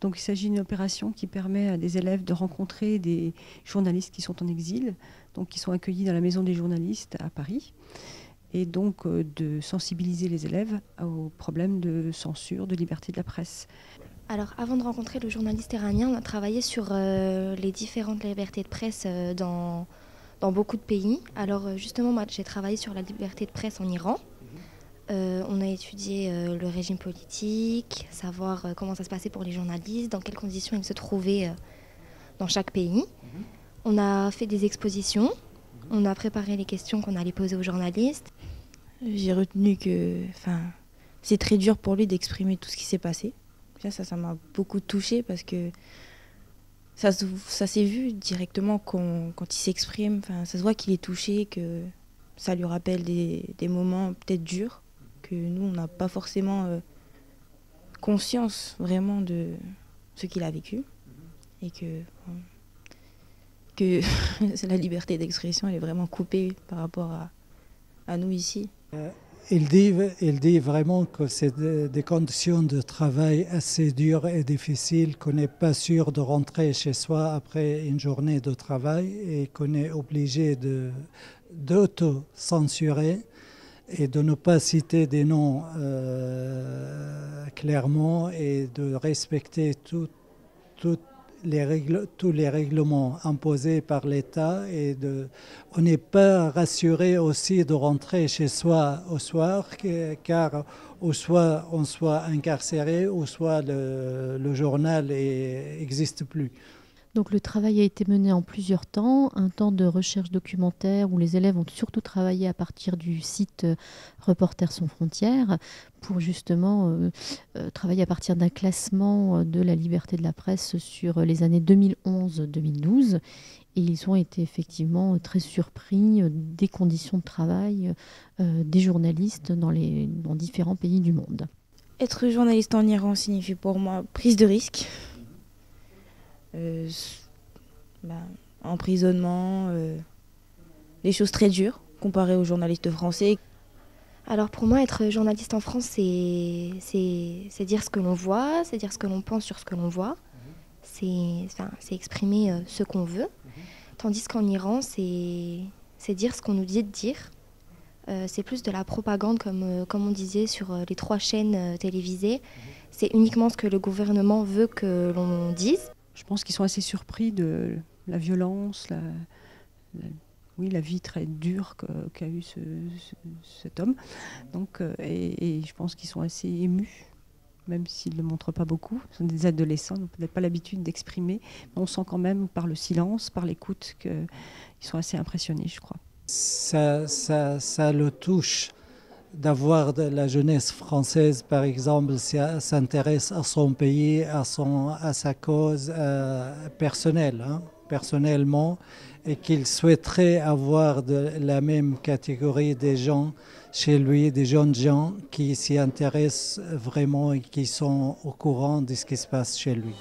Donc il s'agit d'une opération qui permet à des élèves de rencontrer des journalistes qui sont en exil, donc qui sont accueillis dans la maison des journalistes à Paris, et donc de sensibiliser les élèves aux problèmes de censure, de liberté de la presse. Alors, avant de rencontrer le journaliste iranien, on a travaillé sur les différentes libertés de presse dans beaucoup de pays. Alors, justement, moi, j'ai travaillé sur la liberté de presse en Iran. On a étudié le régime politique, savoir comment ça se passait pour les journalistes, dans quelles conditions ils se trouvaient dans chaque pays. On a fait des expositions, on a préparé les questions qu'on allait poser aux journalistes. J'ai retenu que c'est très dur pour lui d'exprimer tout ce qui s'est passé. Ça m'a beaucoup touchée parce que ça s'est vu directement quand il s'exprime. Ça se voit qu'il est touché, que ça lui rappelle des moments peut-être durs, que nous, on n'a pas forcément conscience vraiment de ce qu'il a vécu. Et que la liberté d'expression, elle est vraiment coupée par rapport à nous ici. Il dit vraiment que c'est des conditions de travail assez dures et difficiles, qu'on n'est pas sûr de rentrer chez soi après une journée de travail et qu'on est obligé d'auto-censurer et de ne pas citer des noms clairement et de respecter tous les règlements imposés par l'État on n'est pas rassuré aussi de rentrer chez soi au soir car soit on soit incarcéré ou soit le journal n'existe plus. Donc le travail a été mené en plusieurs temps, un temps de recherche documentaire où les élèves ont surtout travaillé à partir du site Reporters sans frontières pour justement travailler à partir d'un classement de la liberté de la presse sur les années 2011-2012. Et ils ont été effectivement très surpris des conditions de travail des journalistes dans différents pays du monde. Être journaliste en Iran signifie pour moi prise de risque. Emprisonnement, des choses très dures comparées aux journalistes français. Alors pour moi, être journaliste en France, c'est dire ce que l'on voit, c'est dire ce que l'on pense sur ce que l'on voit, c'est exprimer ce qu'on veut. Tandis qu'en Iran, c'est dire ce qu'on nous dit de dire. C'est plus de la propagande, comme on disait sur les 3 chaînes télévisées. C'est uniquement ce que le gouvernement veut que l'on dise. Je pense qu'ils sont assez surpris de la violence, la vie très dure qu'a eu cet homme. Donc, et je pense qu'ils sont assez émus, même s'ils ne le montrent pas beaucoup. Ce sont des adolescents, donc peut-être pas l'habitude d'exprimer. Mais on sent quand même par le silence, par l'écoute, qu'ils sont assez impressionnés, je crois. Ça le touche d'avoir de la jeunesse française, par exemple, s'intéresse à son pays, à sa cause personnellement, et qu'il souhaiterait avoir de la même catégorie des gens chez lui, des jeunes gens qui s'y intéressent vraiment et qui sont au courant de ce qui se passe chez lui.